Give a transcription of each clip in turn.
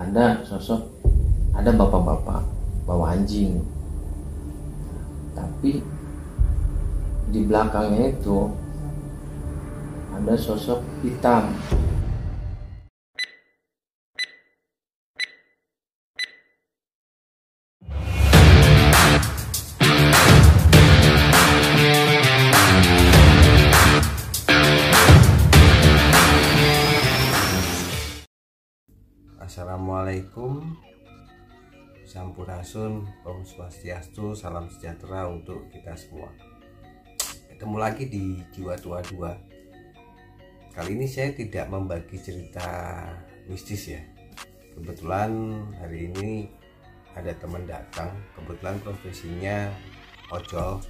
ada sosok, ada bapak-bapak bawa anjing, tapi di belakangnya itu ada sosok hitam. Assalamualaikum, Sampurasun, Om Swastiastu, salam sejahtera untuk kita semua. Ketemu lagi di Jiwa Tua 2. Kali ini saya tidak membagi cerita mistis ya. Kebetulan hari ini ada teman datang, kebetulan profesinya ojol,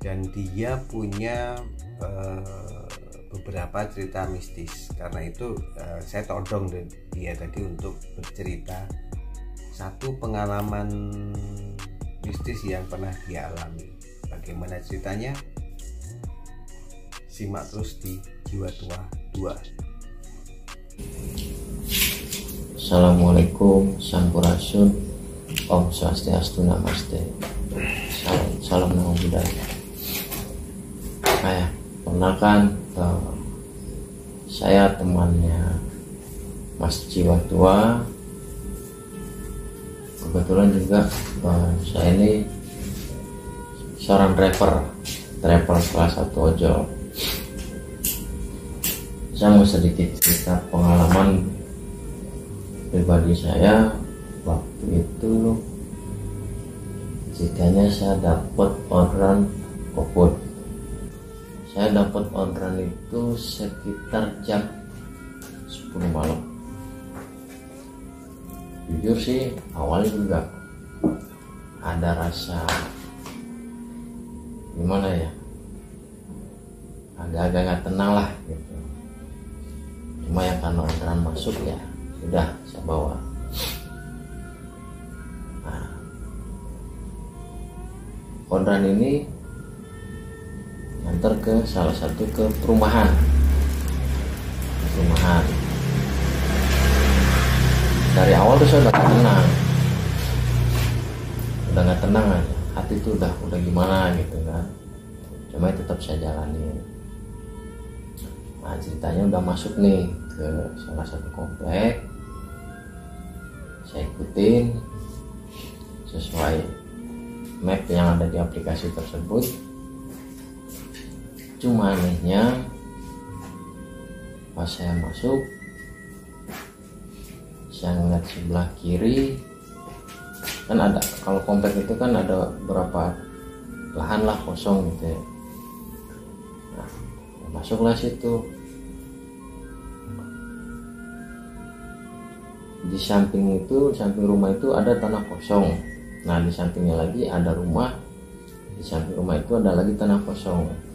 dan dia punya beberapa cerita mistis. Karena itu saya todong dia tadi untuk bercerita satu pengalaman mistis yang pernah dia alami. Bagaimana ceritanya? Simak terus di Jiwa Tua 2. Assalamualaikum, Sampurasun, Om Swastiastu, Namaste. Salam Namo Buddhaya. Perkenalkan, saya temannya Mas Jiwa Tua. Kebetulan juga saya ini seorang driver kelas 1 ojol. Saya mau sedikit cerita pengalaman pribadi saya. Waktu itu ceritanya saya dapat orderan GoFood. Saya dapat orderan itu sekitar jam 10 malam. Jujur sih awalnya juga ada rasa gimana ya, agak-agak gak tenang lah gitu. Cuma ya karena orderan masuk ya sudah saya bawa. Nah, orderan ini antar ke salah satu ke perumahan. Dari awal tuh saya udah gak tenang aja, hati tuh udah gimana gitu kan. Cuma tetap saya jalanin. Nah, ceritanya udah masuk nih ke salah satu komplek. Saya ikutin sesuai map yang ada di aplikasi tersebut. Cuma anehnya pas saya masuk, saya ngeliat sebelah kiri kan ada, kalau komplek itu kan ada beberapa lahan lah kosong gitu ya. Nah, masuklah situ. Di samping rumah itu ada tanah kosong. Nah, di sampingnya lagi ada rumah. Di samping rumah itu ada lagi tanah kosong.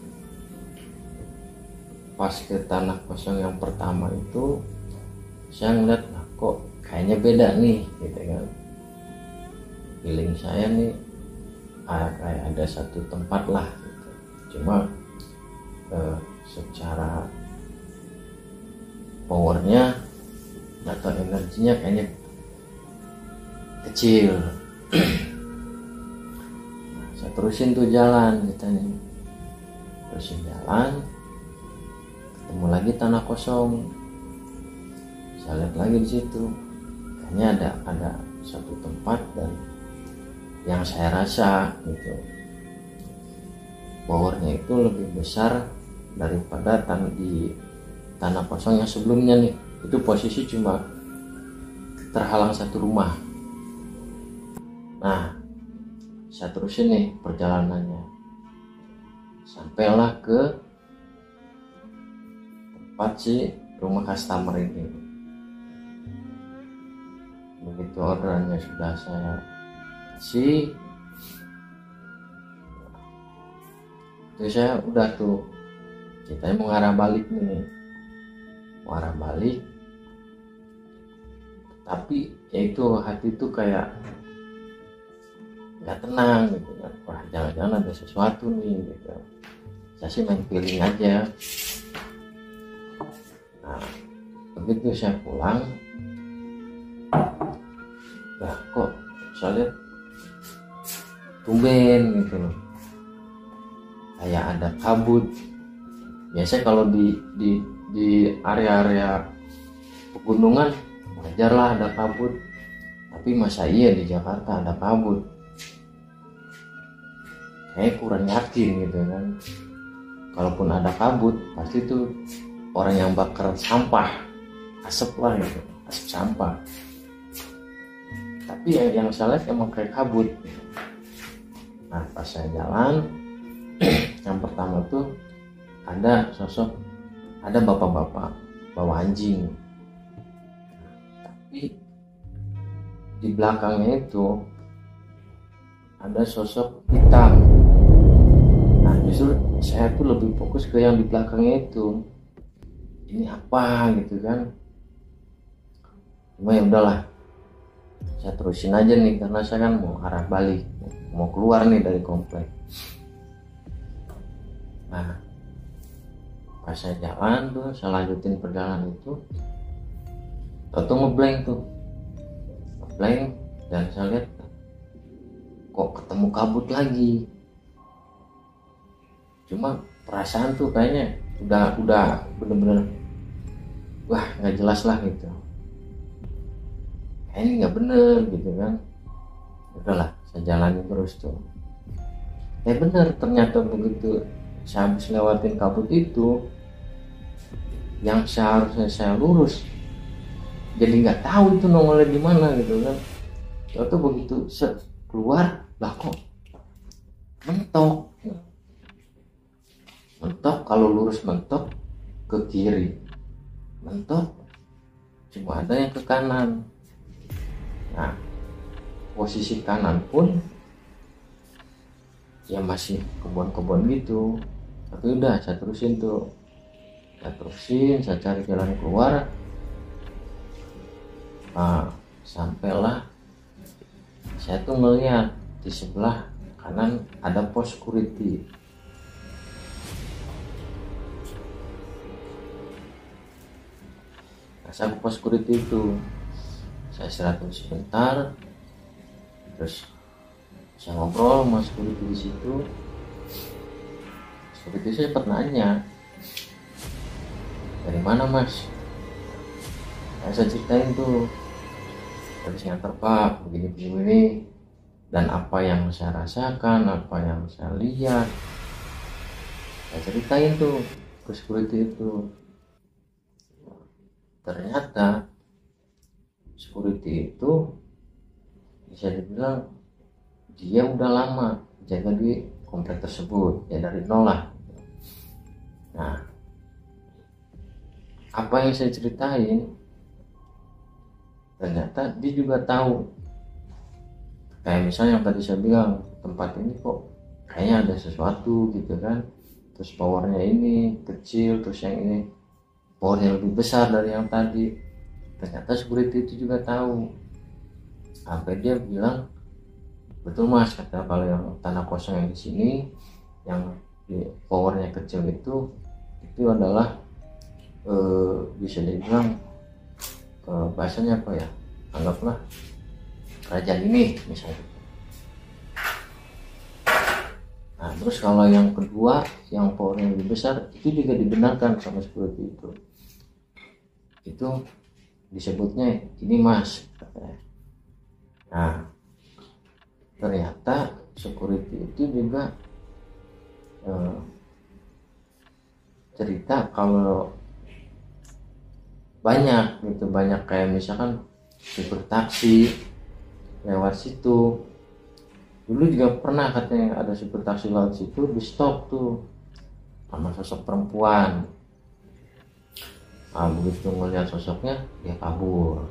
Pas ke tanah kosong yang pertama itu saya ngeliat, kok kayaknya beda nih gitu kan. Feeling saya nih kayak ada satu tempat lah gitu. Cuma secara powernya atau energinya kayaknya kecil. Nah, saya terusin tuh jalan katanya. Ketemu lagi tanah kosong. Saya lihat lagi di situ, kayaknya ada satu tempat dan yang saya rasa gitu powernya itu lebih besar daripada di tanah kosong yang sebelumnya nih. Itu posisi cuma terhalang satu rumah. Nah, saya terusin nih perjalanannya, sampailah ke tempat si rumah customer ini. Begitu orderannya sudah saya kasih, itu saya udah tuh ceritanya mau arah balik nih, tapi ya itu hati tuh kayak nggak tenang gitu kan. Wah, jangan-jangan ada sesuatu nih gitu. Saya sih main feeling aja. Nah, begitu saya pulang, Lah kok saya lihat tumben gitu loh, kayak ada kabut. Biasanya kalau di area-area pegunungan wajar lah ada kabut, tapi masa iya di Jakarta ada kabut? Kayak kurang yakin gitu kan. Kalaupun ada kabut pasti itu orang yang bakar sampah, asap lah gitu, asap sampah. Tapi yang saya lihat emang kayak kabut. Nah pas saya jalan yang pertama tuh ada sosok, ada bapak-bapak bawa anjing, tapi di belakangnya itu ada sosok hitam. Nah justru saya tuh lebih fokus ke yang di belakangnya itu, ini apa gitu kan. Cuma ya udahlah, saya terusin aja nih karena saya kan mau arah balik, mau keluar nih dari komplek. Nah pas saya jalan tuh, saya lanjutin perjalanan itu, Toto ngeblank tuh, ngeblank, dan saya lihat kok ketemu kabut lagi. Cuma perasaan tuh kayaknya udah bener-bener wah nggak jelas lah gitu, kayaknya nggak bener gitu kan. Udahlah saya jalanin terus tuh. Bener, ternyata begitu saya habis lewatin kabut itu, yang seharusnya saya lurus jadi nggak tahu itu nongolnya di mana gitu kan. Waktu begitu keluar lah kok mentok, kalau lurus mentok ke kiri, mentok cuma ada yang ke kanan. Nah posisi kanan pun ya masih kebun-kebun gitu. Tapi udah saya terusin tuh, saya cari jalan keluar. Nah sampailah saya tuh melihat di sebelah kanan ada pos security. Nah saya ke pos security itu, saya istirahat sebentar, terus saya ngobrol sama security di situ. Security saya sempat nanya, dari mana mas? Saya ceritain tuh, habis nganter pak begini, dan apa yang saya rasakan, apa yang saya lihat, saya ceritain tuh ke security itu. Ternyata security itu bisa dibilang dia udah lama jaga di komplek tersebut, ya dari nol lah. Nah apa yang saya ceritain, ternyata dia juga tahu. Kayak misalnya yang tadi saya bilang, tempat ini kok kayaknya ada sesuatu gitu kan, terus powernya ini kecil, terus yang ini powernya lebih besar dari yang tadi. Ternyata security itu juga tahu. Sampai dia bilang, betul mas, kata kalau yang tanah kosong yang di sini, yang di powernya kecil itu adalah bisa dibilang bahasanya apa ya, anggaplah kerajaan ini misalnya. Nah terus kalau yang kedua yang powernya lebih besar itu juga dibenarkan sama security itu disebutnya ini mas katanya. Nah ternyata security itu juga cerita kalau banyak kayak misalkan supir taksi lewat situ. Dulu juga pernah katanya ada supir taksi lewat situ, di stop tuh sama sosok perempuan. Nah begitu ngelihat sosoknya dia kabur.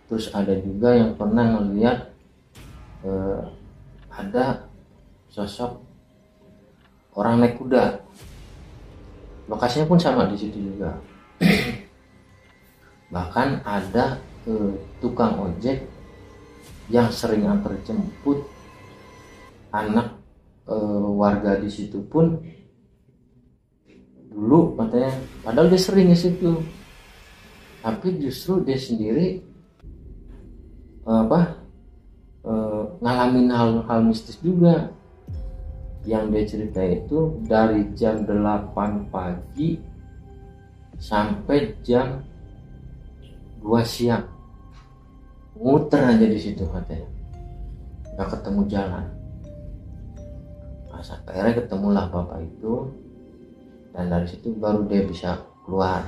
Terus ada juga yang pernah ngelihat ada sosok orang naik kuda, lokasinya pun sama di situ juga. Bahkan ada tukang ojek yang sering antar jemput anak warga di situ pun dulu katanya, padahal dia sering ke situ, tapi justru dia sendiri ngalamin hal-hal mistis juga. Yang dia cerita itu dari jam 8 pagi sampai jam 2 siang muter aja di situ katanya, nggak ketemu jalan. Nah, akhirnya ketemulah bapak itu, dan dari situ baru dia bisa keluar.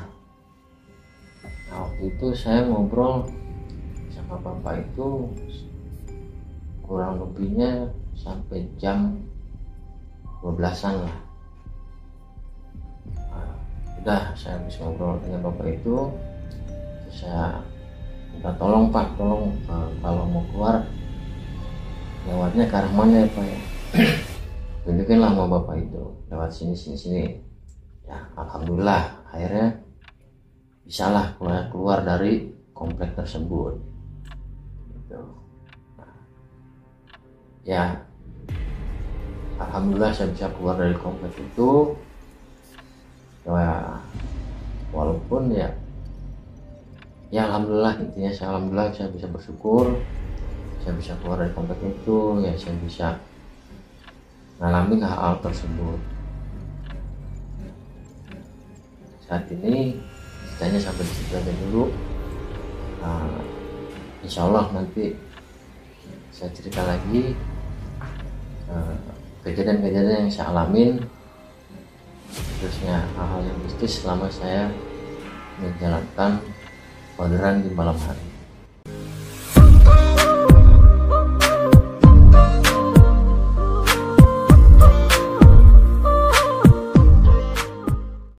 Nah, waktu itu saya ngobrol sama bapak itu kurang lebihnya sampai jam 12-an lah. Nah, udah saya habis ngobrol dengan bapak itu, saya minta tolong Pak, kalau mau keluar lewatnya ke arah mana ya Pak ya. Tunjukin lah sama bapak itu, lewat sini. Ya alhamdulillah akhirnya bisalah keluar dari komplek tersebut gitu. Nah, ya alhamdulillah saya bisa keluar dari komplek itu. Ya walaupun ya alhamdulillah, intinya saya bisa bersyukur, saya bisa keluar dari komplek itu, ya saya bisa mengalami hal tersebut. Saat ini ceritanya sampai di situ aja dulu. Nah, insya Allah nanti saya cerita lagi kejadian-kejadian yang saya alamin, khususnya hal-hal yang mistis selama saya menjalankan orderan di malam hari.